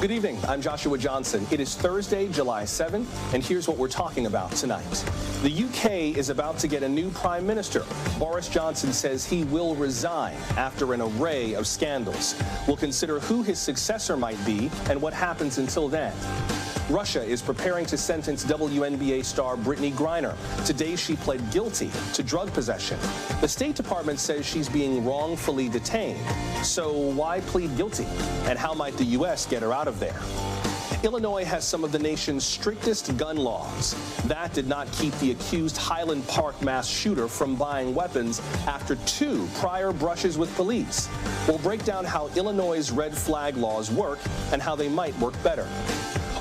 Good evening. I'm Joshua Johnson. It is Thursday, July 7th, and here's what we're talking about tonight. The UK is about to get a new prime minister. Boris Johnson says he will resign after an array of scandals. We'll consider who his successor might be and what happens until then. Russia is preparing to sentence WNBA star Brittany Griner. Today, she pled guilty to drug possession. The State Department says she's being wrongfully detained. So why plead guilty? And how might the U.S. get her out of there? Illinois has some of the nation's strictest gun laws. That did not keep the accused Highland Park mass shooter from buying weapons after 2 prior brushes with police. We'll break down how Illinois' red flag laws work and how they might work better.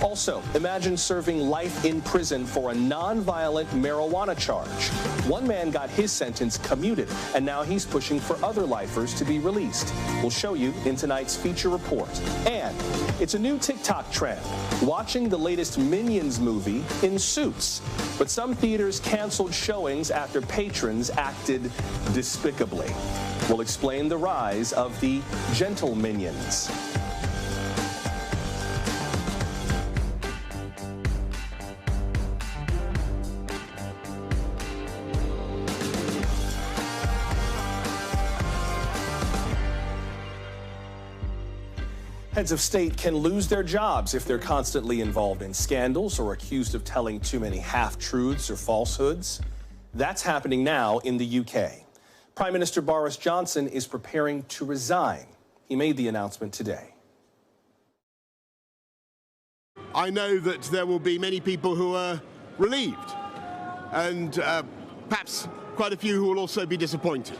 Also, imagine serving life in prison for a non-violent marijuana charge. One man got his sentence commuted, and now he's pushing for other lifers to be released. We'll show you in tonight's feature report. And it's a new TikTok trend, watching the latest Minions movie in suits. But some theaters canceled showings after patrons acted despicably. We'll explain the rise of the gentle Minions. Heads of state can lose their jobs if they're constantly involved in scandals or accused of telling too many half-truths or falsehoods. That's happening now in the UK. Prime Minister Boris Johnson is preparing to resign. He made the announcement today. I know that there will be many people who are relieved and perhaps quite a few who will also be disappointed.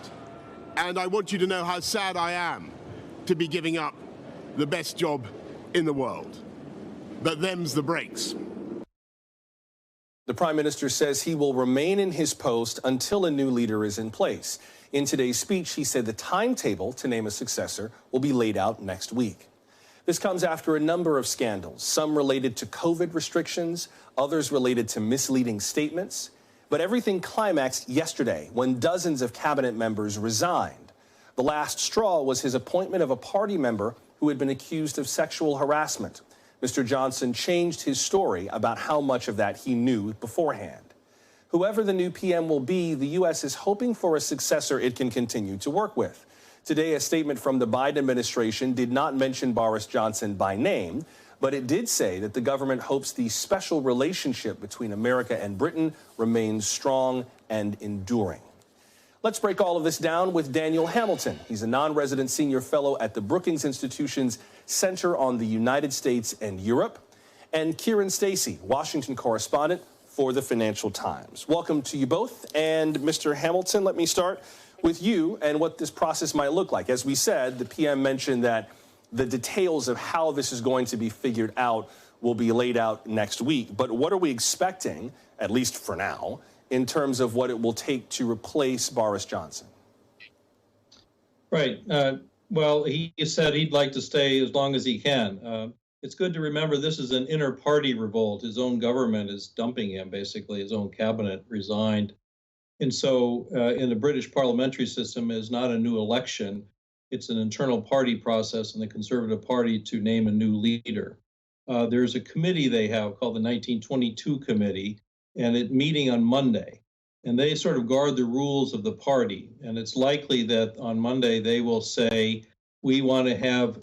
And I want you to know how sad I am to be giving up the best job in the world. But them's the breaks. The Prime Minister says he will remain in his post until a new leader is in place. In today's speech, he said the timetable to name a successor will be laid out next week. This comes after a number of scandals, some related to COVID restrictions, others related to misleading statements. But everything climaxed yesterday when dozens of cabinet members resigned. The last straw was his appointment of a party member who had been accused of sexual harassment. Mr. Johnson changed his story about how much of that he knew beforehand. Whoever the new PM will be, the U.S. is hoping for a successor it can continue to work with. Today, a statement from the Biden administration did not mention Boris Johnson by name, but it did say that the government hopes the special relationship between America and Britain remains strong and enduring. Let's break all of this down with Daniel Hamilton. He's a non-resident senior fellow at the Brookings Institution's Center on the United States and Europe, and Kieran Stacey, Washington correspondent for the Financial Times. Welcome to you both. And Mr. Hamilton, let me start with you and what this process might look like. As we said, the PM mentioned that the details of how this is going to be figured out will be laid out next week. But what are we expecting, at least for now, in terms of what it will take to replace Boris Johnson? Right. Well, he said he'd like to stay as long as he can. It's good to remember this is an inter-party revolt. His own government is dumping him, basically. His own cabinet resigned. And so in the British parliamentary system, is not a new election. It's an internal party process in the Conservative Party to name a new leader. There's a committee they have called the 1922 Committee, and it's meeting on Monday. And they sort of guard the rules of the party. And it's likely that on Monday they will say, we want to have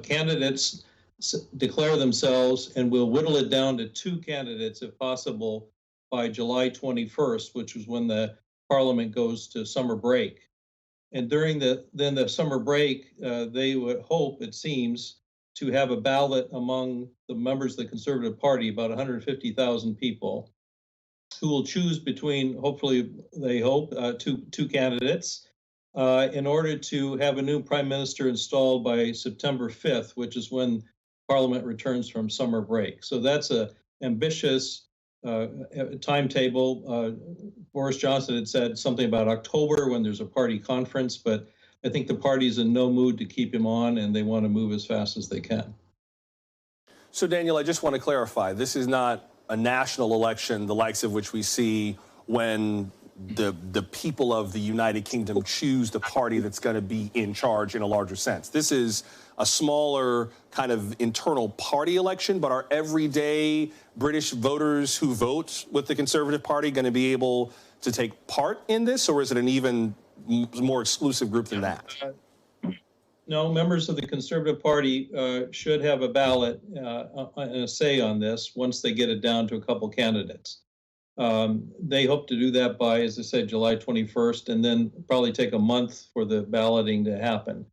candidates declare themselves, and we'll whittle it down to 2 candidates if possible by July 21st, which is when the parliament goes to summer break. And during the summer break, they would hope, it seems, to have a ballot among the members of the Conservative Party, about 150,000 people, who will choose between, hopefully, they hope, two candidates in order to have a new prime minister installed by September 5th, which is when Parliament returns from summer break. So that's an ambitious timetable. Boris Johnson had said something about October when there's a party conference, but I think the party's in no mood to keep him on, and they want to move as fast as they can. So, Daniel, I just want to clarify, this is not a national election, the likes of which we see when the people of the United Kingdom choose the party that's going to be in charge in a larger sense. This is a smaller kind of internal party election, but are everyday British voters who vote with the Conservative Party going to be able to take part in this, or is it an even more exclusive group than that? No, members of the Conservative Party should have a ballot and a say on this once they get it down to a couple candidates. They hope to do that by, as I said, July 21st, and then probably take a month for the balloting to happen.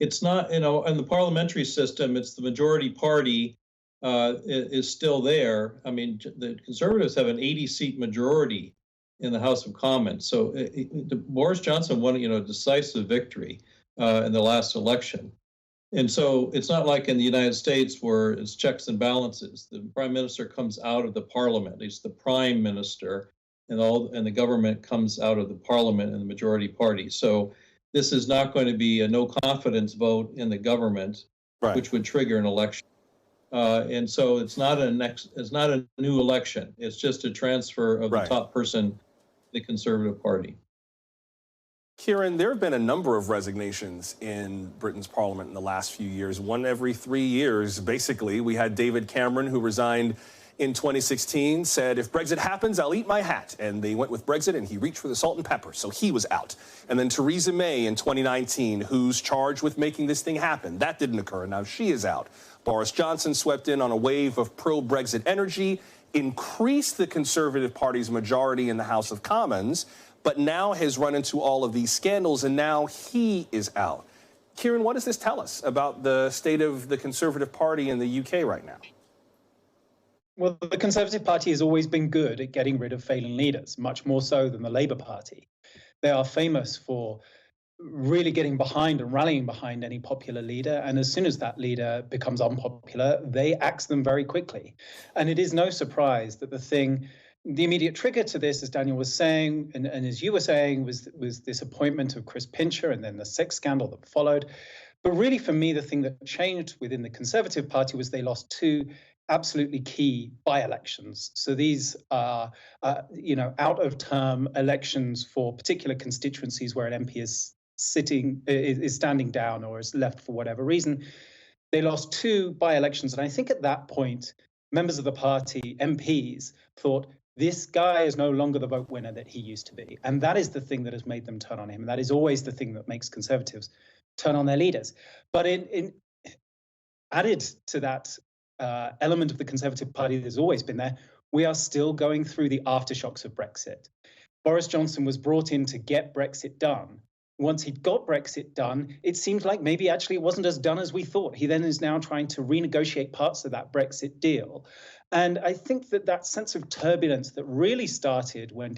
It's not, in the parliamentary system, it's the majority party is still there. I mean, the Conservatives have an 80-seat majority in the House of Commons. So Boris Johnson won, a decisive victory in the last election. And so it's not like in the United States where it's checks and balances. The prime minister comes out of the parliament. He's the prime minister, and the government comes out of the parliament and the majority party. So this is not going to be a no confidence vote in the government, right, which would trigger an election. And so it's not a new election. It's just a transfer of the top person in the Conservative Party. Kieran, there have been a number of resignations in Britain's parliament in the last few years, one every 3 years, basically. We had David Cameron, who resigned in 2016, said, if Brexit happens, I'll eat my hat. And they went with Brexit, and he reached for the salt and pepper, so he was out. And then Theresa May in 2019, who's charged with making this thing happen. That didn't occur, now she is out. Boris Johnson swept in on a wave of pro-Brexit energy, increased the Conservative Party's majority in the House of Commons, but now has run into all of these scandals, and now he is out. Kieran, what does this tell us about the state of the Conservative Party in the UK right now? Well, the Conservative Party has always been good at getting rid of failing leaders, much more so than the Labour Party. They are famous for really getting behind and rallying behind any popular leader, and as soon as that leader becomes unpopular, they axe them very quickly. And it is no surprise that the immediate trigger to this, as Daniel was saying, and as you were saying, was this appointment of Chris Pincher and then the sex scandal that followed. But really, for me, the thing that changed within the Conservative Party was they lost two absolutely key by-elections. So these are, out-of-term elections for particular constituencies where an MP is standing down or is left for whatever reason. They lost two by-elections, and I think at that point, members of the party, MPs, thought, this guy is no longer the vote winner that he used to be. And that is the thing that has made them turn on him. That is always the thing that makes Conservatives turn on their leaders. But added to that element of the Conservative Party that has always been there, we are still going through the aftershocks of Brexit. Boris Johnson was brought in to get Brexit done. Once he'd got Brexit done, it seemed like maybe actually it wasn't as done as we thought. He then is now trying to renegotiate parts of that Brexit deal. And I think that sense of turbulence that really started when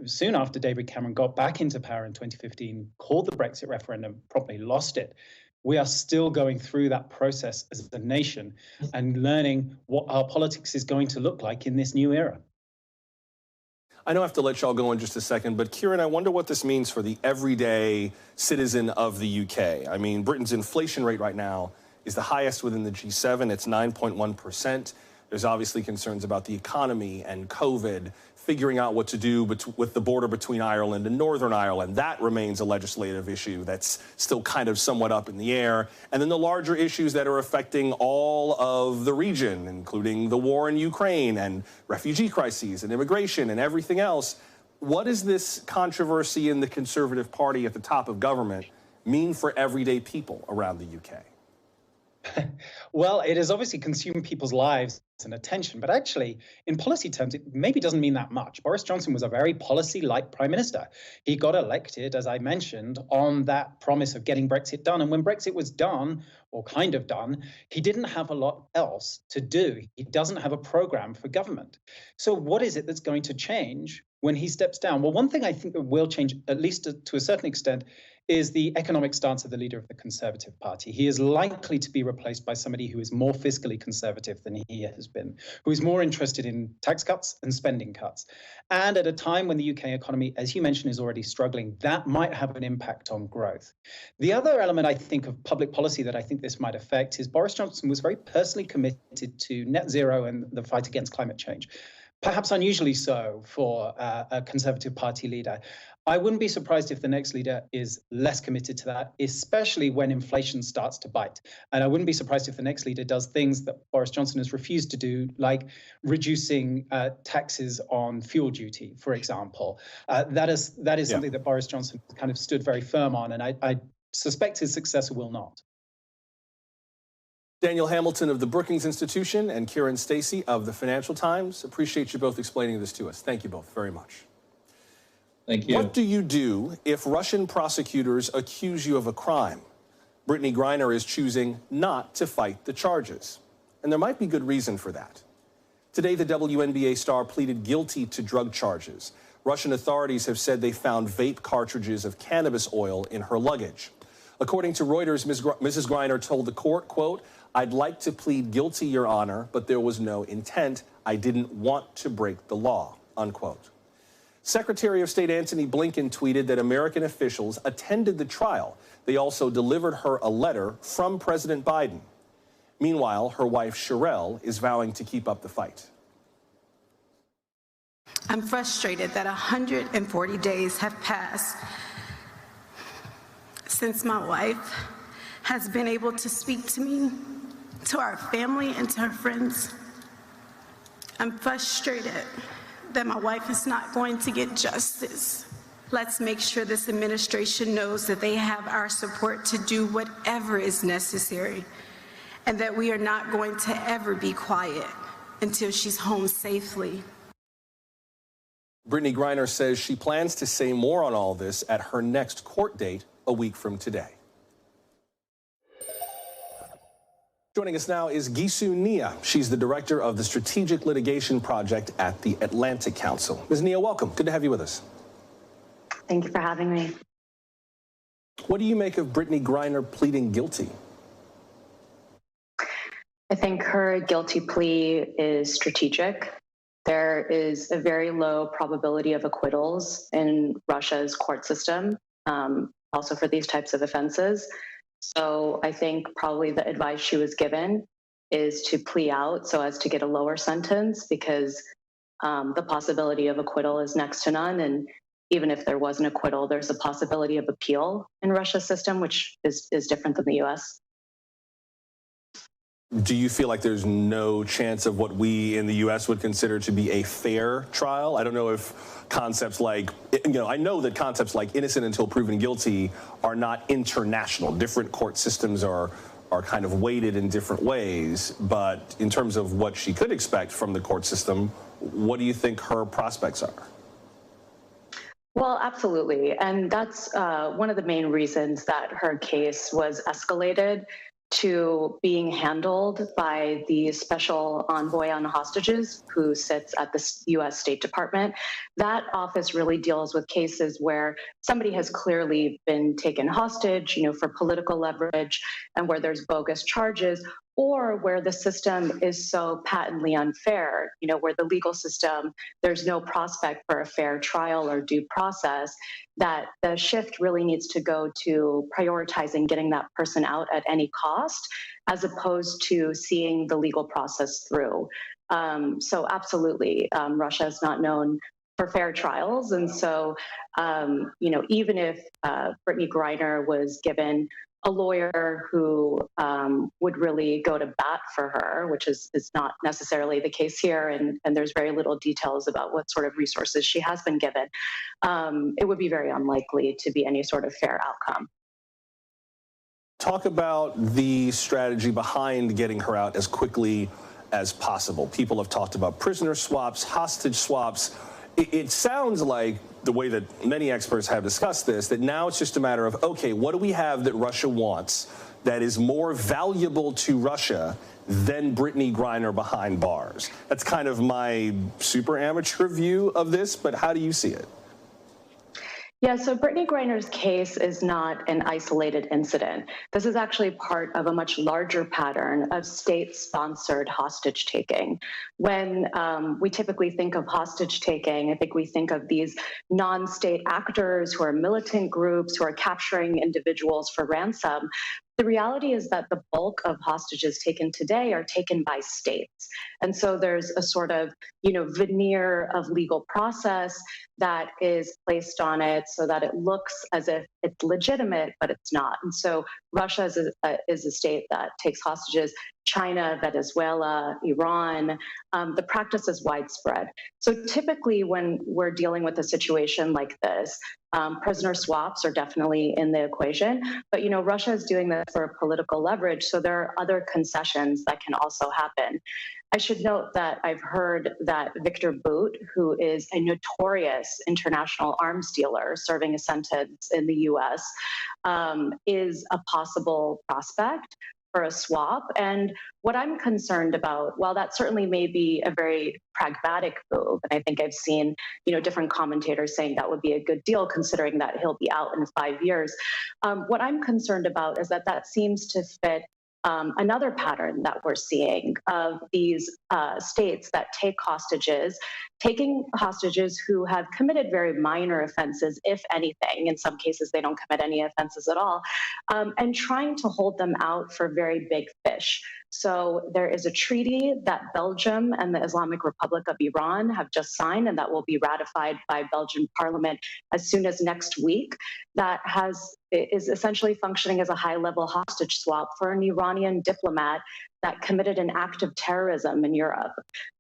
soon after David Cameron got back into power in 2015, called the Brexit referendum, promptly lost it. We are still going through that process as a nation and learning what our politics is going to look like in this new era. I know I have to let y'all go in just a second, but Kieran, I wonder what this means for the everyday citizen of the UK. I mean, Britain's inflation rate right now is the highest within the G7. It's 9.1%. There's obviously concerns about the economy and COVID, figuring out what to do with the border between Ireland and Northern Ireland. That remains a legislative issue that's still kind of somewhat up in the air. And then the larger issues that are affecting all of the region, including the war in Ukraine and refugee crises and immigration and everything else. What does this controversy in the Conservative Party at the top of government mean for everyday people around the UK? Well, it has obviously consumed people's lives and attention, but actually, in policy terms, it maybe doesn't mean that much. Boris Johnson was a very policy-like prime minister. He got elected, as I mentioned, on that promise of getting Brexit done. And when Brexit was done, or kind of done, he didn't have a lot else to do. He doesn't have a program for government. So what is it that's going to change when he steps down? Well, one thing I think that will change, at least to a certain extent, is the economic stance of the leader of the Conservative Party. He is likely to be replaced by somebody who is more fiscally conservative than he has been, who is more interested in tax cuts and spending cuts. And at a time when the UK economy, as you mentioned, is already struggling, that might have an impact on growth. The other element, I think, of public policy that I think this might affect is Boris Johnson was very personally committed to net zero and the fight against climate change. perhaps unusually so for a Conservative Party leader. I wouldn't be surprised if the next leader is less committed to that, especially when inflation starts to bite. And I wouldn't be surprised if the next leader does things that Boris Johnson has refused to do, like reducing taxes on fuel duty, for example. That is something that Boris Johnson kind of stood very firm on, and I suspect his successor will not. Daniel Hamilton of the Brookings Institution and Kieran Stacey of the Financial Times. Appreciate you both explaining this to us. Thank you both very much. Thank you. What do you do if Russian prosecutors accuse you of a crime? Brittany Griner is choosing not to fight the charges. And there might be good reason for that. Today, the WNBA star pleaded guilty to drug charges. Russian authorities have said they found vape cartridges of cannabis oil in her luggage. According to Reuters, Mrs. Griner told the court, quote, "I'd like to plead guilty, Your Honor, but there was no intent. I didn't want to break the law," unquote. Secretary of State Antony Blinken tweeted that American officials attended the trial. They also delivered her a letter from President Biden. Meanwhile, her wife, Sherelle, is vowing to keep up the fight. I'm frustrated that 140 days have passed since my wife has been able to speak to me, to our family, and to her friends. I'm frustrated that my wife is not going to get justice. Let's make sure this administration knows that they have our support to do whatever is necessary, and that we are not going to ever be quiet until she's home safely. Brittany Griner says she plans to say more on all this at her next court date a week from today. Joining us now is Gisu Nia. She's the director of the Strategic Litigation Project at the Atlantic Council. Ms. Nia, welcome. Good to have you with us. Thank you for having me. What do you make of Brittany Griner pleading guilty? I think her guilty plea is strategic. There is a very low probability of acquittals in Russia's court system, also for these types of offenses. So I think probably the advice she was given is to plea out so as to get a lower sentence, because the possibility of acquittal is next to none. And even if there was an acquittal, there's a possibility of appeal in Russia's system, which is different than the US. Do you feel like there's no chance of what we in the U.S. would consider to be a fair trial? I don't know if concepts like, I know that concepts like innocent until proven guilty are not international. Different court systems are kind of weighted in different ways. But in terms of what she could expect from the court system, what do you think her prospects are? Well, absolutely. And that's one of the main reasons that her case was escalated to being handled by the special envoy on hostages who sits at the U.S. State Department. That office really deals with cases where somebody has clearly been taken hostage, for political leverage, and where there's bogus charges, or where the system is so patently unfair, where the legal system, there's no prospect for a fair trial or due process, that the shift really needs to go to prioritizing getting that person out at any cost, as opposed to seeing the legal process through. So absolutely, Russia is not known for fair trials. And so, even if Brittany Griner was given a lawyer who would really go to bat for her, which is not necessarily the case here, and there's very little details about what sort of resources she has been given, it would be very unlikely to be any sort of fair outcome. Talk about the strategy behind getting her out as quickly as possible. People have talked about prisoner swaps, hostage swaps. It sounds like, the way that many experts have discussed this, that now it's just a matter of, okay, what do we have that Russia wants that is more valuable to Russia than Brittany Griner behind bars? That's kind of my super amateur view of this, but how do you see it? Yeah, so Brittany Griner's case is not an isolated incident. This is actually part of a much larger pattern of state-sponsored hostage-taking. When we typically think of hostage-taking, I think we think of these non-state actors who are militant groups who are capturing individuals for ransom. The reality is that the bulk of hostages taken today are taken by states. And so there's a sort of, veneer of legal process that is placed on it so that it looks as if it's legitimate, but it's not. And so Russia is a state that takes hostages. China, Venezuela, Iran, the practice is widespread. So typically when we're dealing with a situation like this, prisoner swaps are definitely in the equation, but Russia is doing this for political leverage, so there are other concessions that can also happen. I should note that I've heard that Victor Bout, who is a notorious international arms dealer serving a sentence in the US, is a possible prospect for a swap. And what I'm concerned about, while that certainly may be a very pragmatic move, and I think I've seen, different commentators saying that would be a good deal considering that he'll be out in 5 years. What I'm concerned about is that seems to fit another pattern that we're seeing of these states that take hostages, taking hostages who have committed very minor offenses, if anything. In some cases, they don't commit any offenses at all, and trying to hold them out for very big fish. So there is a treaty that Belgium and the Islamic Republic of Iran have just signed, and that will be ratified by Belgian Parliament as soon as next week, that is essentially functioning as a high-level hostage swap for an Iranian diplomat that committed an act of terrorism in Europe.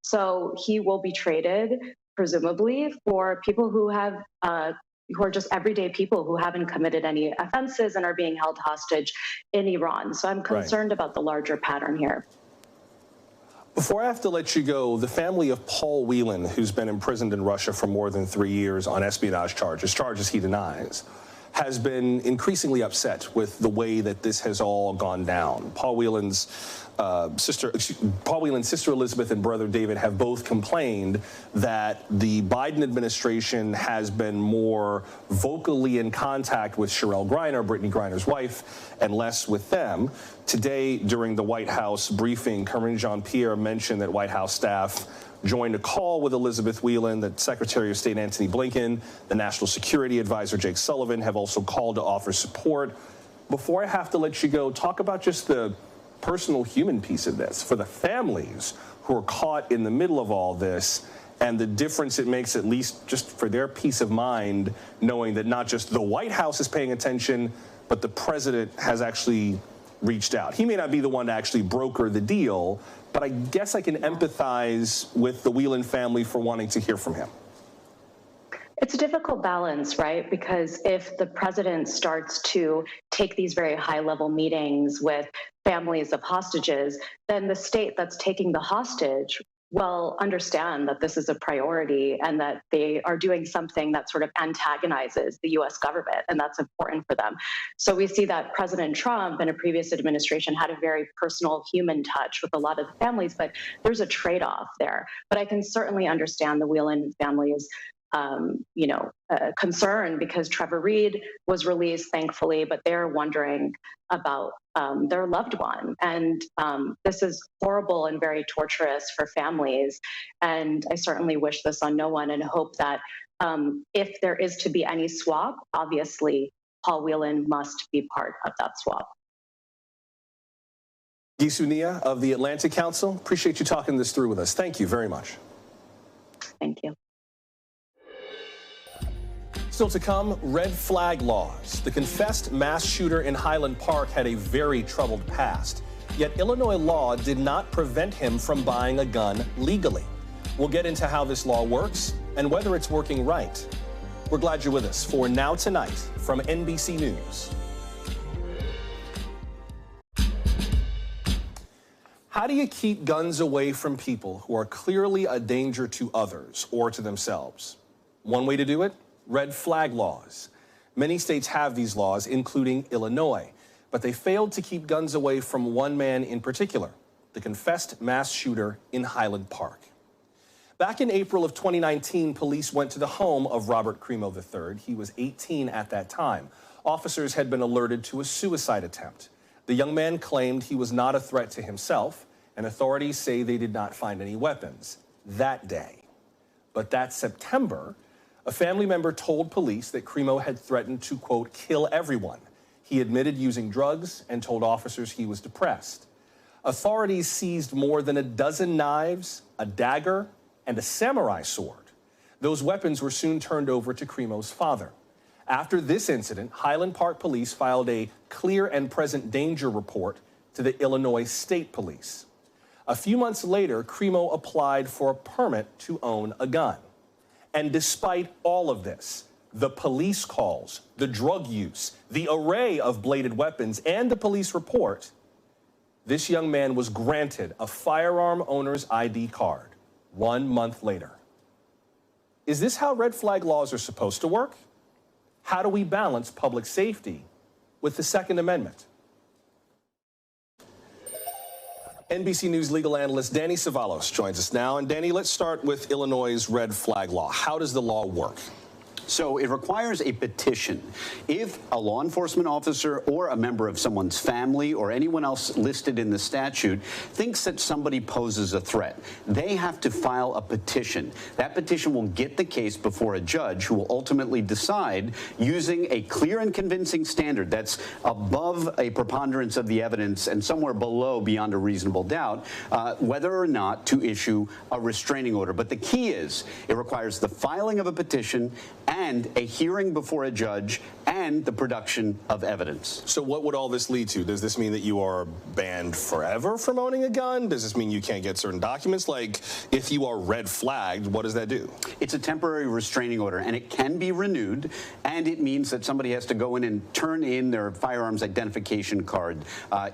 So he will be traded, presumably, for people who are just everyday people who haven't committed any offenses and are being held hostage in Iran. So I'm concerned about the larger pattern here. Before I have to let you go, the family of Paul Whelan, who's been imprisoned in Russia for more than 3 years on espionage charges he denies, has been increasingly upset with the way that this has all gone down. Paul Whelan's sister Elizabeth and brother David have both complained that the Biden administration has been more vocally in contact with Sherelle Griner, Brittany Griner's wife, and less with them. Today, during the White House briefing, Karine Jean-Pierre mentioned that White House staff joined a call with Elizabeth Whelan, that Secretary of State Antony Blinken, the National Security Advisor Jake Sullivan have also called to offer support. Before I have to let you go, talk about just the personal human piece of this for the families who are caught in the middle of all this, and the difference it makes, at least just for their peace of mind, knowing that not just the White House is paying attention, but the president has actually reached out. He may not be the one to actually broker the deal, but I guess I can empathize with the Whelan family for wanting to hear from him. It's a difficult balance, right? Because if the president starts to take these very high-level meetings with families of hostages, then the state that's taking the hostage will understand that this is a priority and that they are doing something that sort of antagonizes the US government, and that's important for them. So we see that President Trump in a previous administration had a very personal human touch with a lot of the families, but there's a trade-off there. But I can certainly understand the Whelan family's concern, because Trevor Reed was released, thankfully, but they're wondering about their loved one. And this is horrible and very torturous for families. And I certainly wish this on no one, and hope that if there is to be any swap, obviously Paul Whelan must be part of that swap. Gisunia of the Atlantic Council, appreciate you talking this through with us. Thank you very much. Thank you. Still to come, red flag laws. The confessed mass shooter in Highland Park had a very troubled past, yet Illinois law did not prevent him from buying a gun legally. We'll get into how this law works and whether it's working right. We're glad you're with us for Now Tonight from NBC News. How do you keep guns away from people who are clearly a danger to others or to themselves? One way to do it? Red flag laws. Many states have these laws, including Illinois, but they failed to keep guns away from one man in particular, the confessed mass shooter in Highland Park. Back in April of 2019, police went to the home of Robert Cremo III. He was 18 at that time. Officers had been alerted to a suicide attempt. The young man claimed he was not a threat to himself, and authorities say they did not find any weapons that day. But that September, a family member told police that Cremo had threatened to, quote, kill everyone. He admitted using drugs and told officers he was depressed. Authorities seized more than a dozen knives, a dagger, and a samurai sword. Those weapons were soon turned over to Cremo's father. After this incident, Highland Park Police filed a clear and present danger report to the Illinois State Police. A few months later, Cremo applied for a permit to own a gun. And despite all of this, the police calls, the drug use, the array of bladed weapons, and the police report, this young man was granted a firearm owner's ID card 1 month later. Is this how red flag laws are supposed to work? How do we balance public safety with the Second Amendment? NBC News legal analyst Danny Savalos joins us now. And Danny, let's start with Illinois' red flag law. How does the law work? So it requires a petition. If a law enforcement officer or a member of someone's family or anyone else listed in the statute thinks that somebody poses a threat, they have to file a petition. That petition will get the case before a judge who will ultimately decide, using a clear and convincing standard that's above a preponderance of the evidence and somewhere below beyond a reasonable doubt, whether or not to issue a restraining order. But the key is it requires the filing of a petition and a hearing before a judge and the production of evidence. So what would all this lead to? Does this mean that you are banned forever from owning a gun? Does this mean you can't get certain documents? Like, if you are red flagged, what does that do? It's a temporary restraining order, and it can be renewed, and it means that somebody has to go in and turn in their firearms identification card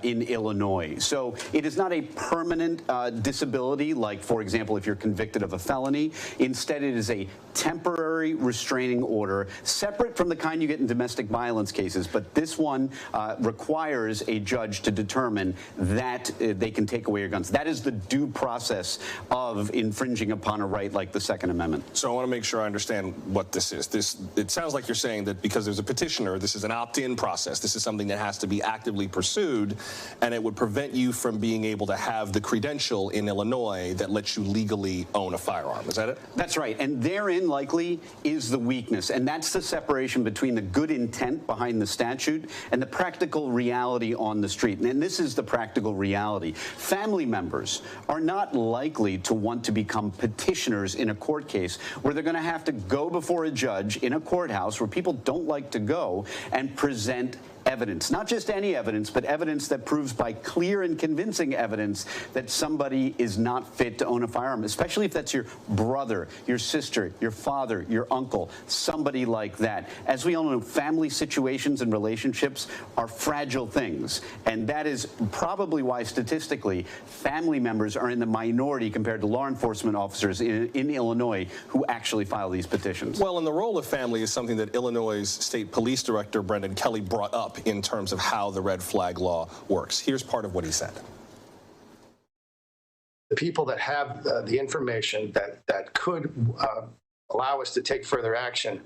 in Illinois. So it is not a permanent disability, like, for example, if you're convicted of a felony. Instead, it is a temporary restraining order, separate from the kind you get in domestic violence cases, but this one requires a judge to determine that they can take away your guns. That is the due process of infringing upon a right like the Second Amendment. So I want to make sure I understand what this is. It sounds like you're saying that because there's a petitioner, this is an opt-in process. This is something that has to be actively pursued, and it would prevent you from being able to have the credential in Illinois that lets you legally own a firearm. Is that it? That's right, and therein likely is the weakness, and that's the separation between the good intent behind the statute and the practical reality on the street. And this is the practical reality. Family members are not likely to want to become petitioners in a court case where they're going to have to go before a judge in a courthouse where people don't like to go and present evidence, not just any evidence, but evidence that proves by clear and convincing evidence that somebody is not fit to own a firearm, especially if that's your brother, your sister, your father, your uncle, somebody like that. As we all know, family situations and relationships are fragile things, and that is probably why statistically family members are in the minority compared to law enforcement officers in Illinois who actually file these petitions. Well, and the role of family is something that Illinois State Police Director Brendan Kelly brought up in terms of how the red flag law works. Here's part of what he said. The people that have the information that could allow us to take further action,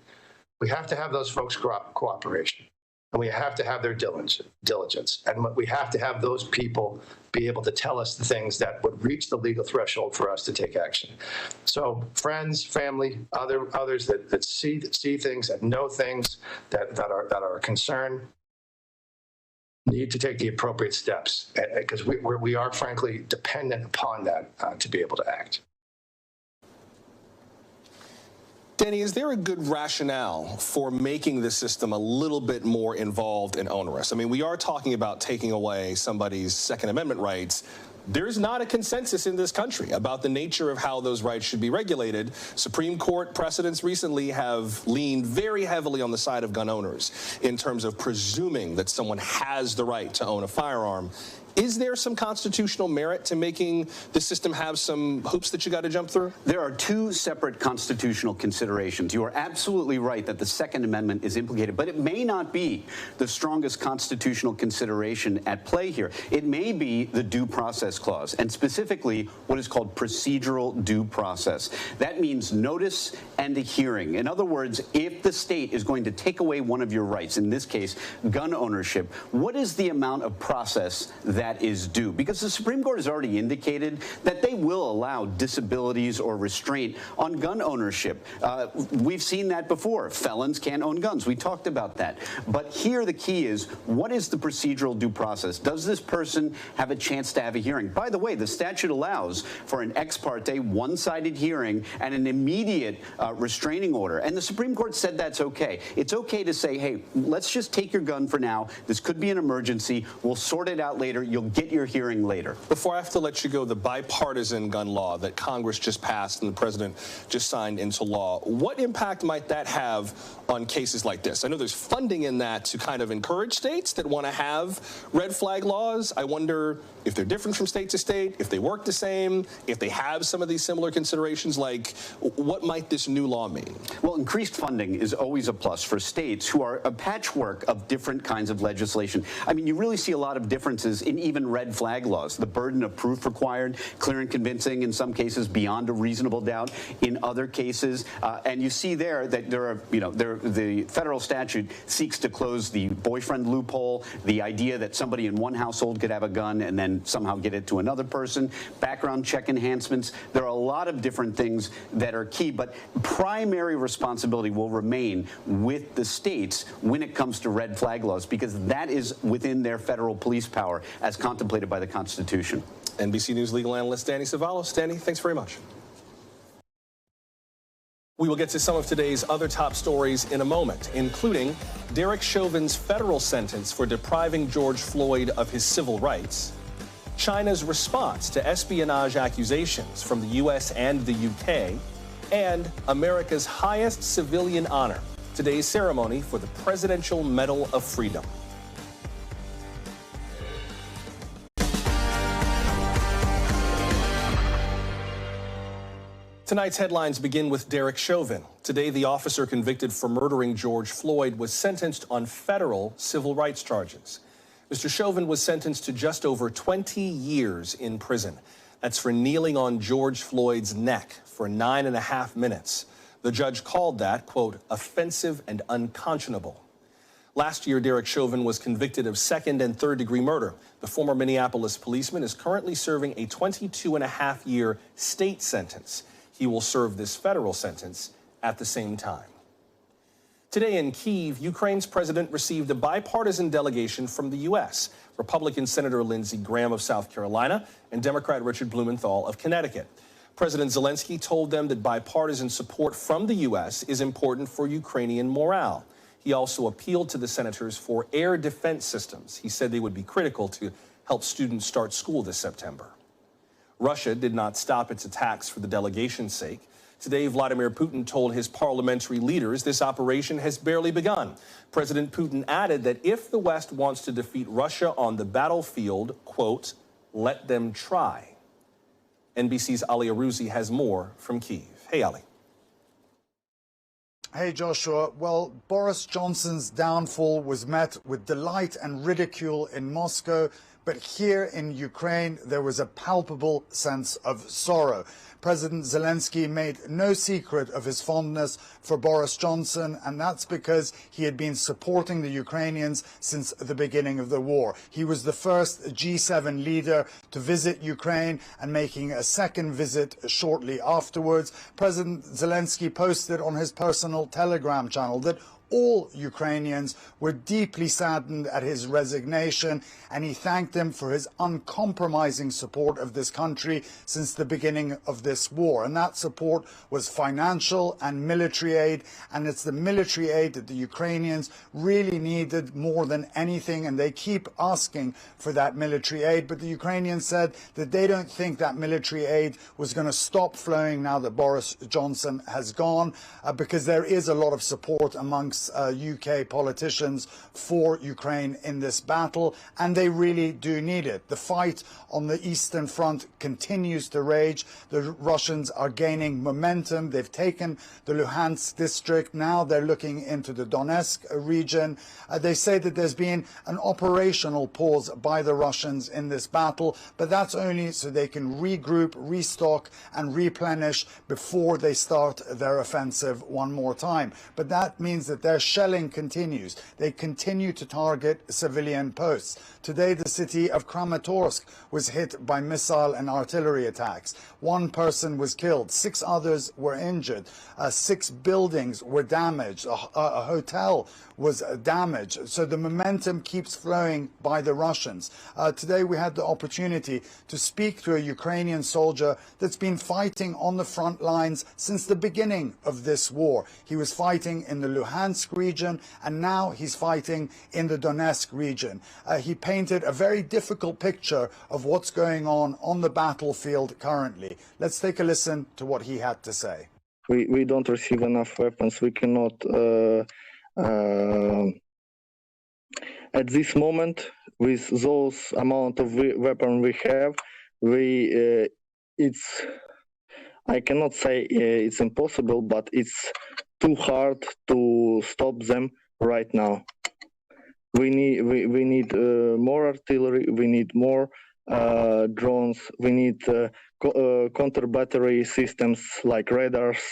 we have to have those folks' cooperation, and we have to have their diligence, and we have to have those people be able to tell us the things that would reach the legal threshold for us to take action. So friends, family, others that see things, that know things, that are a concern, need to take the appropriate steps, because we are frankly dependent upon that to be able to act. Danny, is there a good rationale for making the system a little bit more involved and onerous? I mean, we are talking about taking away somebody's Second Amendment rights. There's not a consensus in this country about the nature of how those rights should be regulated. Supreme Court precedents recently have leaned very heavily on the side of gun owners in terms of presuming that someone has the right to own a firearm. Is there some constitutional merit to making the system have some hoops that you got to jump through? There are two separate constitutional considerations. You are absolutely right that the Second Amendment is implicated, but it may not be the strongest constitutional consideration at play here. It may be the due process clause, and specifically what is called procedural due process. That means notice and a hearing. In other words, if the state is going to take away one of your rights, in this case, gun ownership, what is the amount of process that that is due, because the Supreme Court has already indicated that they will allow disabilities or restraint on gun ownership. We've seen that before. Felons can't own guns. We talked about that. But here the key is, what is the procedural due process? Does this person have a chance to have a hearing? By the way, the statute allows for an ex parte, one-sided hearing and an immediate restraining order. And the Supreme Court said that's okay. It's okay to say, hey, let's just take your gun for now. This could be an emergency. We'll sort it out later. You'll get your hearing later. Before I have to let you go, the bipartisan gun law that Congress just passed and the president just signed into law, what impact might that have on cases like this? I know there's funding in that to kind of encourage states that want to have red flag laws. I wonder if they're different from state to state, if they work the same, if they have some of these similar considerations, like what might this new law mean? Well, increased funding is always a plus for states who are a patchwork of different kinds of legislation. I mean, you really see a lot of differences in even red flag laws. The burden of proof required, clear and convincing in some cases, beyond a reasonable doubt in other cases. And you see there that there are, the federal statute seeks to close the boyfriend loophole, the idea that somebody in one household could have a gun and then somehow get it to another person, background check enhancements. There are a lot of different things that are key, but primary responsibility will remain with the states when it comes to red flag laws, because that is within their federal police power as contemplated by the Constitution. NBC News legal analyst Danny Savalos. Danny, thanks very much. We will get to some of today's other top stories in a moment, including Derek Chauvin's federal sentence for depriving George Floyd of his civil rights, China's response to espionage accusations from the U.S. and the U.K., and America's highest civilian honor, today's ceremony for the Presidential Medal of Freedom. Tonight's headlines begin with Derek Chauvin. Today, the officer convicted for murdering George Floyd was sentenced on federal civil rights charges. Mr. Chauvin was sentenced to just over 20 years in prison. That's for kneeling on George Floyd's neck for 9.5 minutes. The judge called that, quote, offensive and unconscionable. Last year, Derek Chauvin was convicted of second and third degree murder. The former Minneapolis policeman is currently serving a 22.5-year state sentence. He will serve this federal sentence at the same time. Today in Kyiv, Ukraine's president received a bipartisan delegation from the U.S. Republican Senator Lindsey Graham of South Carolina and Democrat Richard Blumenthal of Connecticut. President Zelensky told them that bipartisan support from the U.S. is important for Ukrainian morale. He also appealed to the senators for air defense systems. He said they would be critical to help students start school this September. Russia did not stop its attacks for the delegation's sake. Today, Vladimir Putin told his parliamentary leaders this operation has barely begun. President Putin added that if the West wants to defeat Russia on the battlefield, quote, let them try. NBC's Ali Arouzi has more from Kyiv. Hey, Ali. Hey, Joshua. Well, Boris Johnson's downfall was met with delight and ridicule in Moscow, but here in Ukraine, there was a palpable sense of sorrow. President Zelensky made no secret of his fondness for Boris Johnson, and that's because he had been supporting the Ukrainians since the beginning of the war. He was the first G7 leader to visit Ukraine, and making a second visit shortly afterwards. President Zelensky posted on his personal Telegram channel that all Ukrainians were deeply saddened at his resignation, and he thanked him for his uncompromising support of this country since the beginning of this war. And that support was financial and military aid, and it's the military aid that the Ukrainians really needed more than anything, and they keep asking for that military aid. But the Ukrainians said that they don't think that military aid was going to stop flowing now that Boris Johnson has gone, because there is a lot of support amongst UK politicians for Ukraine in this battle, and they really do need it. The fight on the Eastern Front continues to rage. The Russians are gaining momentum. They've taken the Luhansk district. Now they're looking into the Donetsk region. They say that there's been an operational pause by the Russians in this battle, but that's only so they can regroup, restock, and replenish before they start their offensive one more time. But that means that their shelling continues. They continue to target civilian posts. Today, the city of Kramatorsk was hit by missile and artillery attacks. 1 person was killed. 6 others were injured. 6 buildings were damaged. A hotel was damaged. So the momentum keeps flowing by the Russians. Today, we had the opportunity to speak to a Ukrainian soldier that's been fighting on the front lines since the beginning of this war. He was fighting in the Luhansk region, and now he's fighting in the Donetsk region. He painted a very difficult picture of what's going on the battlefield currently. Let's take a listen to what he had to say. We don't receive enough weapons. We cannot, at this moment, with those amount of weapons we have, I cannot say it's impossible, but it's too hard to stop them right now. We need more artillery. We need more drones. We need counter battery systems like radars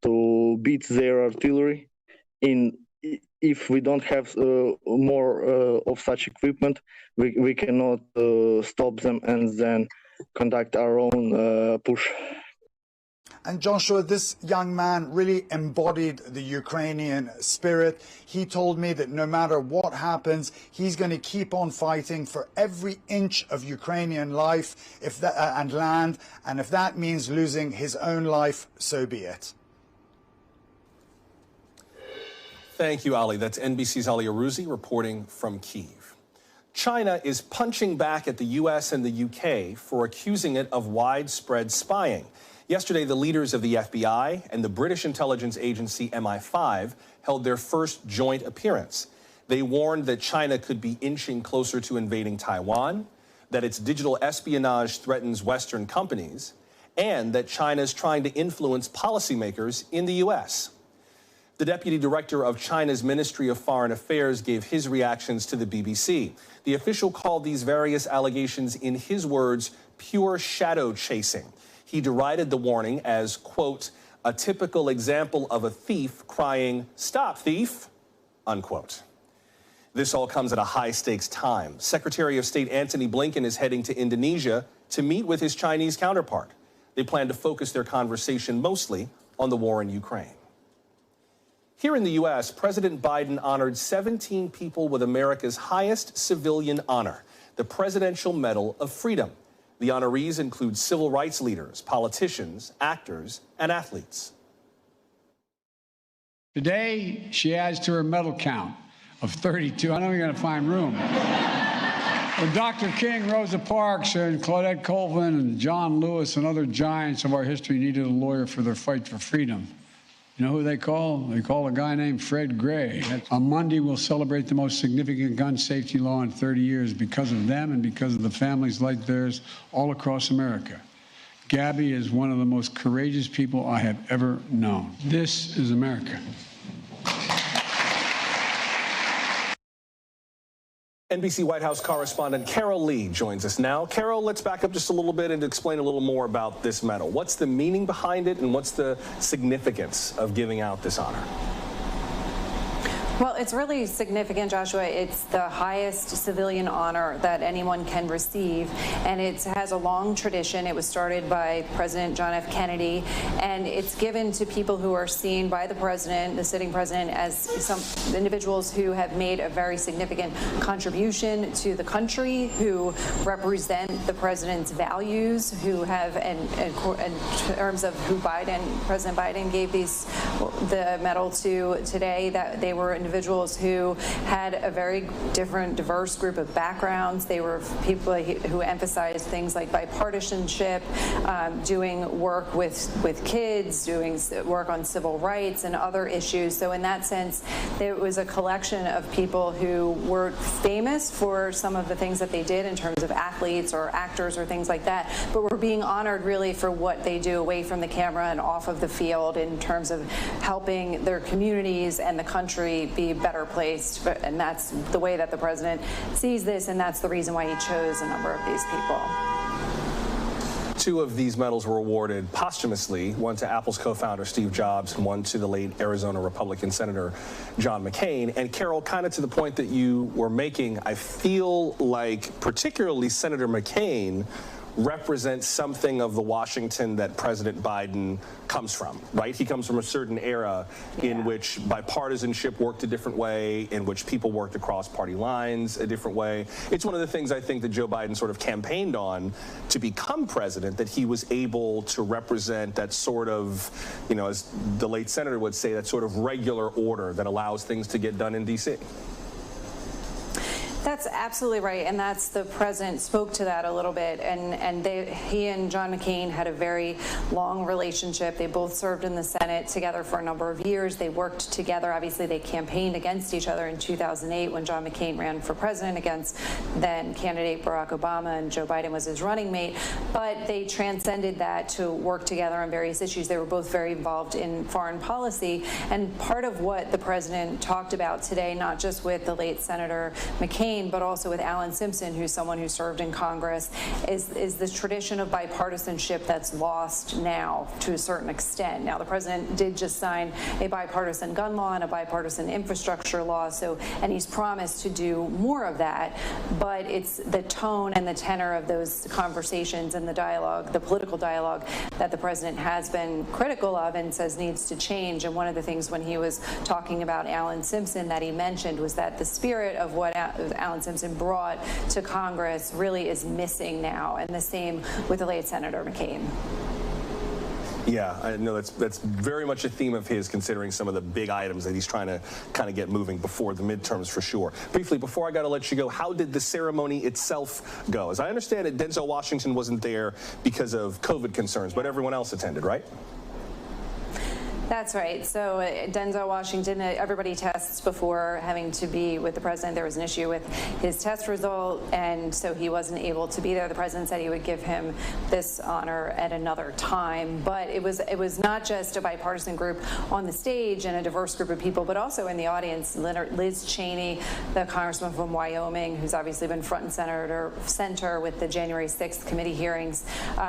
to beat their artillery. If we don't have more of such equipment, we cannot stop them and then conduct our own push. And Joshua, this young man really embodied the Ukrainian spirit. He told me that no matter what happens, he's going to keep on fighting for every inch of Ukrainian life and land. And if that means losing his own life, so be it. Thank you, Ali. That's NBC's Ali Arouzi reporting from Kyiv. China is punching back at the U.S. and the UK for accusing it of widespread spying. Yesterday, the leaders of the FBI and the British intelligence agency MI5 held their first joint appearance. They warned that China could be inching closer to invading Taiwan, that its digital espionage threatens Western companies, and that China is trying to influence policymakers in the U.S. The deputy director of China's Ministry of Foreign Affairs gave his reactions to the BBC. The official called these various allegations, in his words, pure shadow chasing. He derided the warning as, quote, a typical example of a thief crying, "Stop, thief," unquote. This all comes at a high-stakes time. Secretary of State Antony Blinken is heading to Indonesia to meet with his Chinese counterpart. They plan to focus their conversation mostly on the war in Ukraine. Here in the U.S., President Biden honored 17 people with America's highest civilian honor, the Presidential Medal of Freedom. The honorees include civil rights leaders, politicians, actors, and athletes. Today, she adds to her medal count of 32. I know you're going to find room. But Dr. King, Rosa Parks, and Claudette Colvin, and John Lewis, and other giants of our history needed a lawyer for their fight for freedom. You know who they call? They call a guy named Fred Gray. On Monday, we'll celebrate the most significant gun safety law in 30 years because of them and because of the families like theirs all across America. Gabby is one of the most courageous people I have ever known. This is America. NBC White House correspondent Carol Lee joins us now. Carol, let's back up just a little bit and explain a little more about this medal. What's the meaning behind it, and what's the significance of giving out this honor? Well, it's really significant, Joshua. It's the highest civilian honor that anyone can receive, and it has a long tradition. It was started by President John F. Kennedy, and it's given to people who are seen by the president, the sitting president, as some individuals who have made a very significant contribution to the country, who represent the president's values, who have, in terms of who President Biden gave the medal to today, that they were individuals who had a very different, diverse group of backgrounds. They were people who emphasized things like bipartisanship, doing work with kids, doing work on civil rights and other issues. So in that sense, there was a collection of people who were famous for some of the things that they did in terms of athletes or actors or things like that, but were being honored really for what they do away from the camera and off of the field in terms of helping their communities and the country be better placed. And that's the way that the president sees this, and that's the reason why he chose a number of these people. Two of these medals were awarded posthumously, one to Apple's co-founder Steve Jobs and one to the late Arizona Republican Senator John McCain. And Carol, kind of to the point that you were making, I feel like particularly Senator McCain represents something of the Washington that President Biden comes from, right? He comes from a certain era in which bipartisanship worked a different way, in which people worked across party lines a different way. It's one of the things I think that Joe Biden sort of campaigned on to become president, that he was able to represent that sort of, you know, as the late senator would say, that sort of regular order that allows things to get done in D.C. That's absolutely right, and that's the president spoke to that a little bit, and he and John McCain had a very long relationship. They both served in the Senate together for a number of years. They worked together. Obviously, they campaigned against each other in 2008 when John McCain ran for president against then candidate Barack Obama, and Joe Biden was his running mate. But they transcended that to work together on various issues. They were both very involved in foreign policy, and part of what the president talked about today, not just with the late Senator McCain, but also with Alan Simpson, who's someone who served in Congress, is this tradition of bipartisanship that's lost now to a certain extent. Now, the president did just sign a bipartisan gun law and a bipartisan infrastructure law, and he's promised to do more of that, but it's the tone and the tenor of those conversations and the dialogue, the political dialogue, that the president has been critical of and says needs to change. And one of the things when he was talking about Alan Simpson that he mentioned was that the spirit of what Alan Simpson brought to Congress really is missing now, and the same with the late Senator McCain. Yeah, I know that's very much a theme of his, considering some of the big items that he's trying to kind of get moving before the midterms, for sure. Briefly, before I got to let you go, how did the ceremony itself go? As I understand it, Denzel Washington wasn't there because of COVID concerns, but everyone else attended, right? That's right. So Denzel Washington, everybody tests before having to be with the president. There was an issue with his test result, and so he wasn't able to be there. The president said he would give him this honor at another time. But it was not just a bipartisan group on the stage and a diverse group of people, but also in the audience. Liz Cheney, the congressman from Wyoming, who's obviously been front and center with the January 6th committee hearings,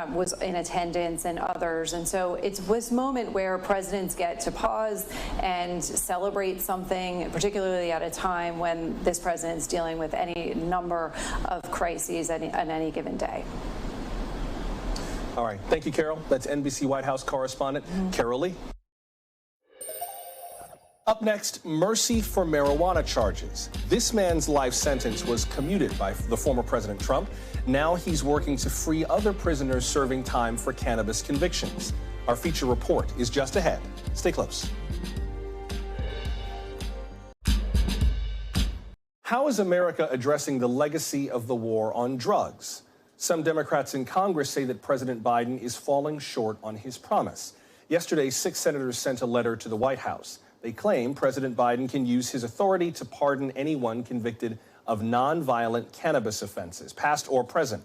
was in attendance, and others. And so it's this moment where presidents get to pause and celebrate something, particularly at a time when this president is dealing with any number of crises on any given day. All right. Thank you, Carol. That's NBC White House correspondent Carol Lee. Up next, mercy for marijuana charges. This man's life sentence was commuted by the former President Trump. Now he's working to free other prisoners serving time for cannabis convictions. Our feature report is just ahead. Stay close. How is America addressing the legacy of the war on drugs? Some Democrats in Congress say that President Biden is falling short on his promise. Yesterday, 6 senators sent a letter to the White House. They claim President Biden can use his authority to pardon anyone convicted of nonviolent cannabis offenses, past or present.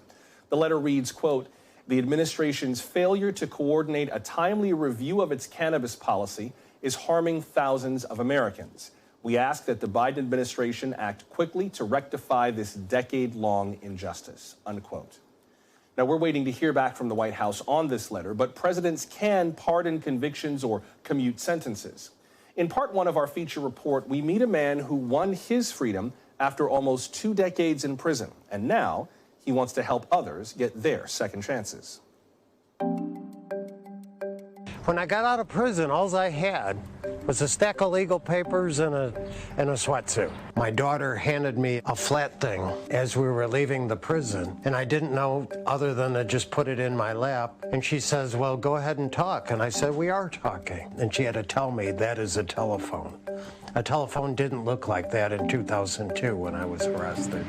The letter reads, quote, "The administration's failure to coordinate a timely review of its cannabis policy is harming thousands of Americans. We ask that the Biden administration act quickly to rectify this decade-long injustice," unquote. Now, we're waiting to hear back from the White House on this letter, but presidents can pardon convictions or commute sentences. In part 1 of our feature report, we meet a man who won his freedom after almost 2 decades in prison, and now he wants to help others get their second chances. When I got out of prison, all I had was a stack of legal papers and a sweatsuit. My daughter handed me a flat thing as we were leaving the prison, and I didn't know other than to just put it in my lap. And she says, "Well, go ahead and talk." And I said, "We are talking." And she had to tell me that is a telephone. A telephone didn't look like that in 2002 when I was arrested.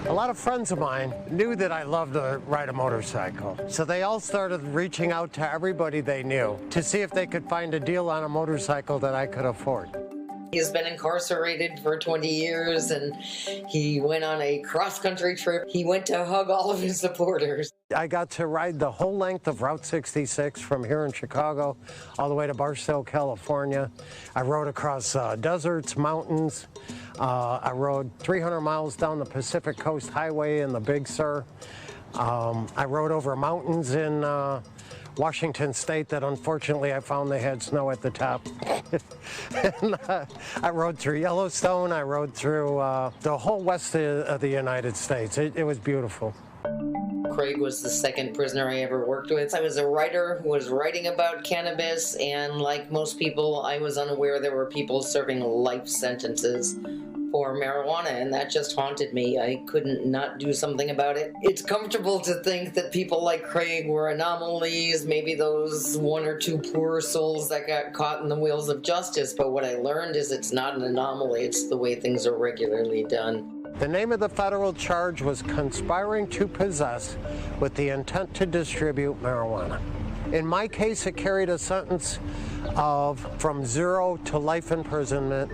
A lot of friends of mine knew that I loved to ride a motorcycle, so they all started reaching out to everybody they knew to see if they could find a deal on a motorcycle that I could afford. He's been incarcerated for 20 years, and he went on a cross-country trip. He went to hug all of his supporters. I got to ride the whole length of Route 66 from here in Chicago all the way to Barstow, California. I rode across deserts, mountains. I rode 300 miles down the Pacific Coast Highway in the Big Sur. I rode over mountains in Washington State that unfortunately I found they had snow at the top. And, I rode through Yellowstone. I rode through the whole west of the United States. It was beautiful. Craig was the second prisoner I ever worked with. I was a writer who was writing about cannabis, and like most people, I was unaware there were people serving life sentences for marijuana, and that just haunted me. I couldn't not do something about it. It's comfortable to think that people like Craig were anomalies, maybe those one or two poor souls that got caught in the wheels of justice, but what I learned is it's not an anomaly, it's the way things are regularly done. The name of the federal charge was conspiring to possess with the intent to distribute marijuana. In my case, it carried a sentence of from 0 to life imprisonment.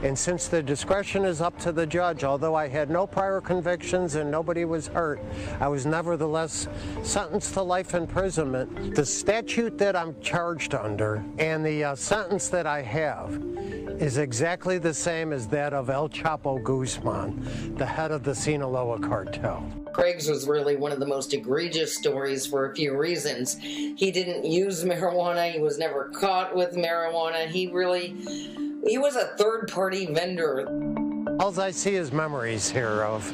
And since the discretion is up to the judge, although I had no prior convictions and nobody was hurt, I was nevertheless sentenced to life imprisonment. The statute that I'm charged under and the sentence that I have is exactly the same as that of El Chapo Guzman, the head of the Sinaloa cartel. Craig's was really one of the most egregious stories for a few reasons. He didn't use marijuana. He was never caught with marijuana. He was a third-party vendor. All I see is memories here of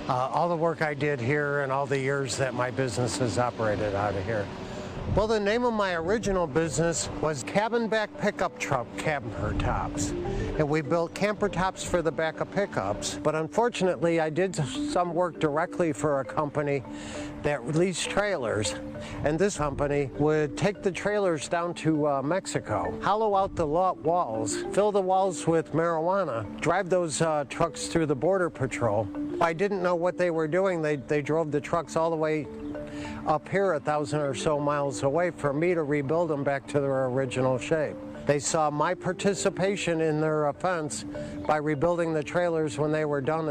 all the work I did here and all the years that my business has operated out of here. Well, the name of my original business was Cabin Back Pickup Truck Camper Tops. And we built camper tops for the back of pickups. But unfortunately, I did some work directly for a company that leased trailers. And this company would take the trailers down to Mexico, hollow out the lot walls, fill the walls with marijuana, drive those trucks through the Border Patrol. I didn't know what they were doing. They drove the trucks all the way up here 1,000 or so miles away for me to rebuild them back to their original shape. They saw my participation in their offense by rebuilding the trailers when they were done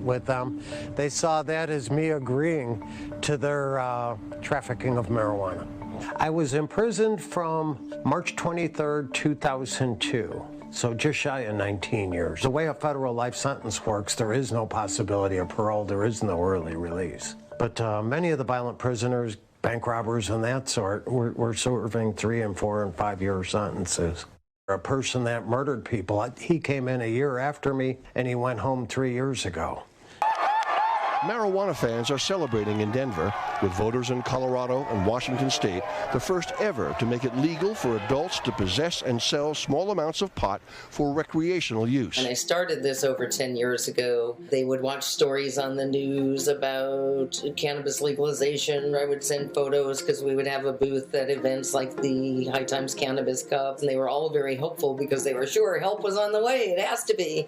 with them. They saw that as me agreeing to their trafficking of marijuana. I was imprisoned from March 23rd, 2002. So just shy of 19 years. The way a federal life sentence works, there is no possibility of parole. There is no early release. But many of the violent prisoners, bank robbers and that sort, were serving 3 and 4 and 5 year sentences. A person that murdered people, he came in a year after me and he went home 3 years ago. Marijuana fans are celebrating in Denver, with voters in Colorado and Washington State the first ever to make it legal for adults to possess and sell small amounts of pot for recreational use. And I started this over 10 years ago. They would watch stories on the news about cannabis legalization. I would send photos because we would have a booth at events like the High Times Cannabis Cup. And they were all very hopeful because they were sure help was on the way. It has to be.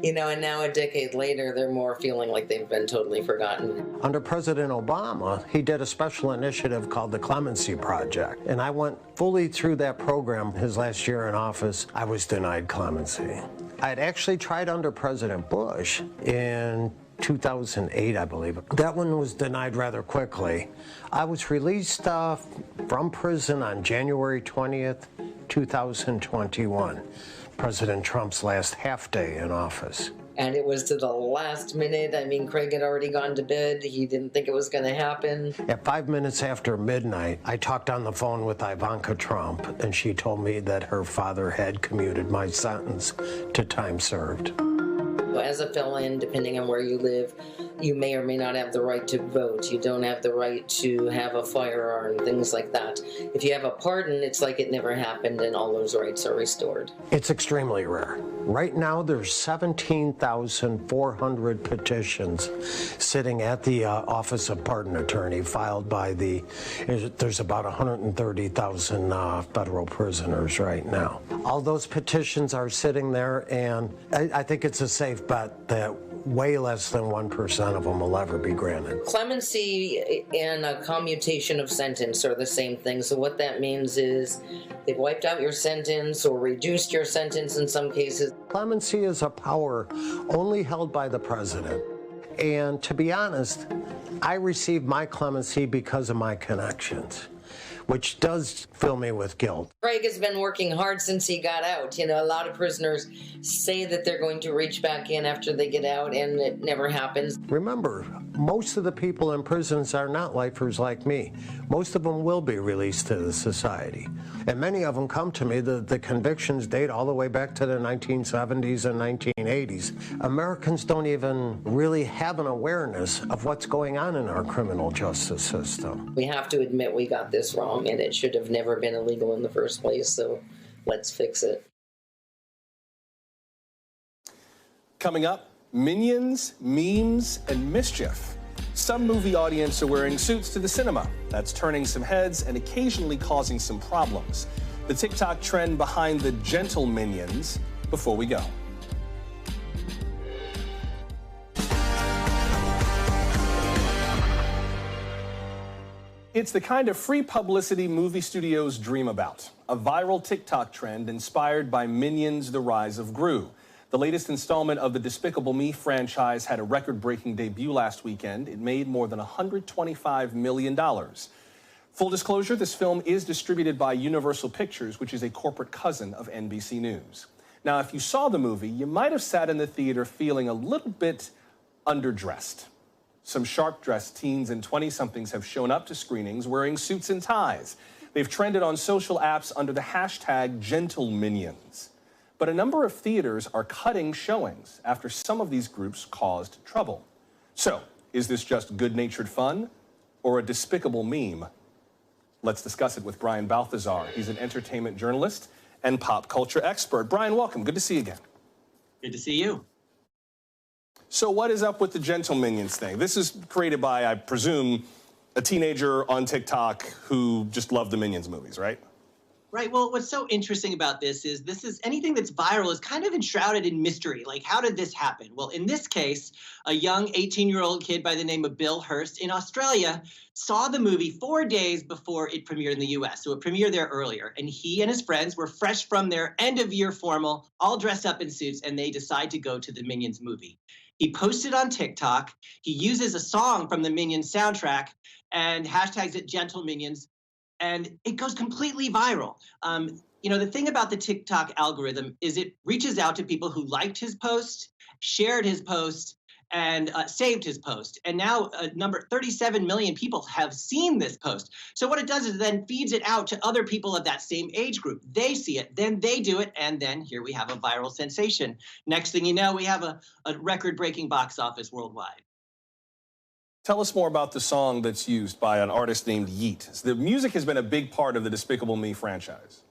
You know, and now a decade later, they're more feeling like they've been totally forgotten. Under President Obama, he did a special initiative called the Clemency Project. And I went fully through that program. His last year in office, I was denied clemency. I'd actually tried under President Bush in 2008, I believe. That one was denied rather quickly. I was released from prison on January 20th, 2021, President Trump's last half day in office. And it was to the last minute. I mean, Craig had already gone to bed. He didn't think it was going to happen. At 5 minutes after midnight, I talked on the phone with Ivanka Trump, and she told me that her father had commuted my sentence to time served. As a felon, depending on where you live, you may or may not have the right to vote. You don't have the right to have a firearm, things like that. If you have a pardon, it's like it never happened and all those rights are restored. It's extremely rare. Right now, there's 17,400 petitions sitting at the Office of Pardon Attorney filed by there's about 130,000 federal prisoners right now. All those petitions are sitting there, and I think it's a safe bet that way less than 1% of them will ever be granted. Clemency and a commutation of sentence are the same thing. So what that means is they've wiped out your sentence or reduced your sentence in some cases. Clemency is a power only held by the president. And to be honest, I received my clemency because of my connections. which does fill me with guilt. Craig has been working hard since he got out. You know, a lot of prisoners say that they're going to reach back in after they get out, and it never happens. Remember, most of the people in prisons are not lifers like me. Most of them will be released to the society. And many of them come to me, the convictions date all the way back to the 1970s and 1980s. Americans don't even really have an awareness of what's going on in our criminal justice system. We have to admit we got this wrong, and it should have never been illegal in the first place, so let's fix it. Coming up, minions, memes, and mischief. Some movie audience are wearing suits to the cinema. That's turning some heads and occasionally causing some problems. The TikTok trend behind the gentle minions before we go. It's the kind of free publicity movie studios dream about. A viral TikTok trend inspired by Minions: The Rise of Gru. The latest installment of the Despicable Me franchise had a record-breaking debut last weekend. It made more than $125 million. Full disclosure, this film is distributed by Universal Pictures, which is a corporate cousin of NBC News. Now, if you saw the movie, you might have sat in the theater feeling a little bit underdressed. Some sharp-dressed teens and 20-somethings have shown up to screenings wearing suits and ties. They've trended on social apps under the hashtag #GentleMinions. But a number of theaters are cutting showings after some of these groups caused trouble. So, is this just good-natured fun or a despicable meme? Let's discuss it with Brian Balthazar. He's an entertainment journalist and pop culture expert. Brian, welcome. Good to see you again. Good to see you. So what is up with the Gentle Minions thing? This is created by, I presume, a teenager on TikTok who just loved the Minions movies, right? Right. Well, what's so interesting about this is anything that's viral is kind of enshrouded in mystery. Like, how did this happen? Well, in this case, a young 18-year-old kid by the name of Bill Hurst in Australia saw the movie 4 days before it premiered in the U.S. So it premiered there earlier. And he and his friends were fresh from their end-of-year formal, all dressed up in suits, and they decide to go to the Minions movie. He posted on TikTok. He uses a song from the Minions soundtrack and hashtags it Gentle Minions. And it goes completely viral. You know, the thing about the TikTok algorithm is it reaches out to people who liked his post, shared his post, and saved his post. And now 37 million people have seen this post. So what it does is then feeds it out to other people of that same age group. They see it, then they do it, and then here we have a viral sensation. Next thing you know, we have a record-breaking box office worldwide. Tell us more about the song that's used by an artist named Yeet. The music has been a big part of the Despicable Me franchise.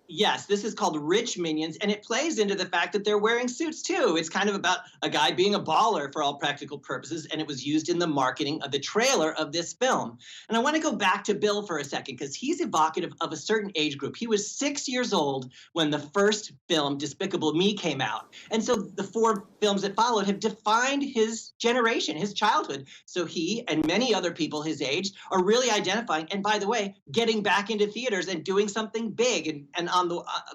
Yes, this is called Rich Minions, and it plays into the fact that they're wearing suits, too. It's kind of about a guy being a baller for all practical purposes, and it was used in the marketing of the trailer of this film. And I want to go back to Bill for a second, because he's evocative of a certain age group. He was 6 years old when the first film, Despicable Me, came out. And so the 4 films that followed have defined his generation, his childhood. So he and many other people his age are really identifying, and by the way, getting back into theaters and doing something big. And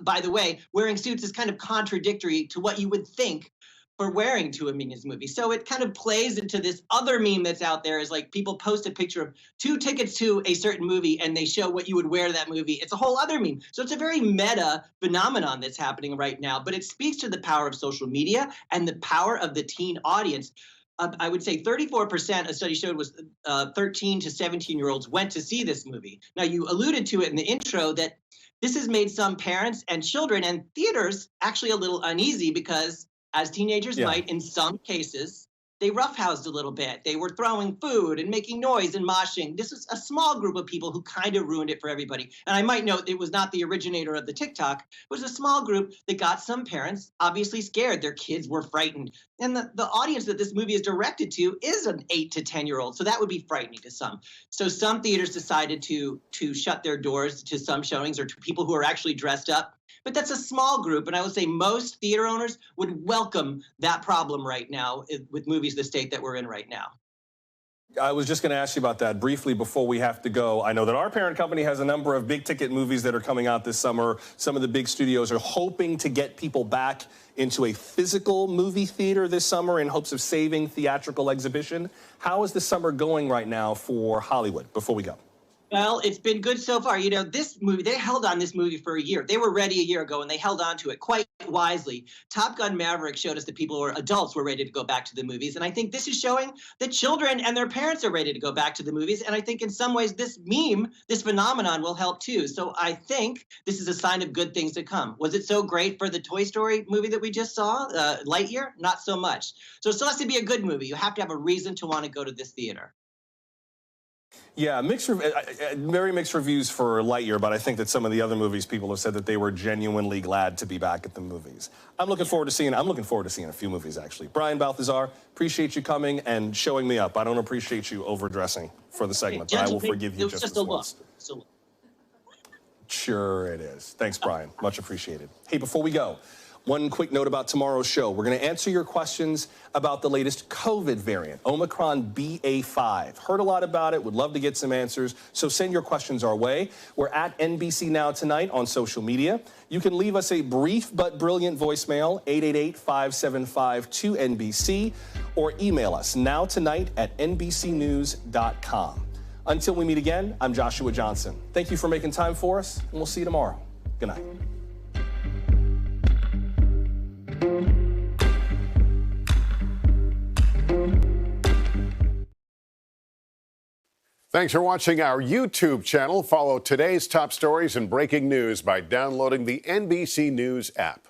by the way, wearing suits is kind of contradictory to what you would think for wearing to a Minions movie. So it kind of plays into this other meme that's out there, is like people post a picture of 2 tickets to a certain movie and they show what you would wear to that movie. It's a whole other meme. So it's a very meta phenomenon that's happening right now, but it speaks to the power of social media and the power of the teen audience. I would say 34%, a study showed, was 13 to 17-year-olds went to see this movie. Now, you alluded to it in the intro that this has made some parents and children and theaters actually a little uneasy because, as teenagers might in some cases, they roughhoused a little bit. They were throwing food and making noise and moshing. This was a small group of people who kind of ruined it for everybody. And I might note it was not the originator of the TikTok. It was a small group that got some parents obviously scared. Their kids were frightened. And the audience that this movie is directed to is an 8 to 10-year-old. So that would be frightening to some. So some theaters decided to shut their doors to some showings or to people who are actually dressed up. But that's a small group, and I would say most theater owners would welcome that problem right now with movies the state that we're in right now. I was just going to ask you about that briefly before we have to go. I know that our parent company has a number of big-ticket movies that are coming out this summer. Some of the big studios are hoping to get people back into a physical movie theater this summer in hopes of saving theatrical exhibition. How is the summer going right now for Hollywood before we go? Well, it's been good so far. You know, this movie, they held on this movie for a year. They were ready a year ago, and they held on to it quite wisely. Top Gun Maverick showed us that people were adults were ready to go back to the movies. And I think this is showing that children and their parents are ready to go back to the movies. And I think in some ways this meme, this phenomenon will help too. So I think this is a sign of good things to come. Was it so great for the Toy Story movie that we just saw, Lightyear? Not so much. So it still has to be a good movie. You have to have a reason to want to go to this theater. Yeah, very mixed reviews for Lightyear, but I think that some of the other movies, people have said that they were genuinely glad to be back at the movies. I'm looking forward to seeing a few movies, actually. Brian Balthazar, appreciate you coming and showing me up. I don't appreciate you overdressing for the segment, but I will forgive you just this once. Sure it is. Thanks, Brian. Much appreciated. Hey, before we go, one quick note about tomorrow's show. We're going to answer your questions about the latest COVID variant, Omicron BA.5. Heard a lot about it. Would love to get some answers. So send your questions our way. We're at NBC Now Tonight on social media. You can leave us a brief but brilliant voicemail, 888-575-2NBC, or email us nowtonight@nbcnews.com. Until we meet again, I'm Joshua Johnson. Thank you for making time for us, and we'll see you tomorrow. Good night. Thanks for watching our YouTube channel. Follow today's top stories and breaking news by downloading the NBC News app.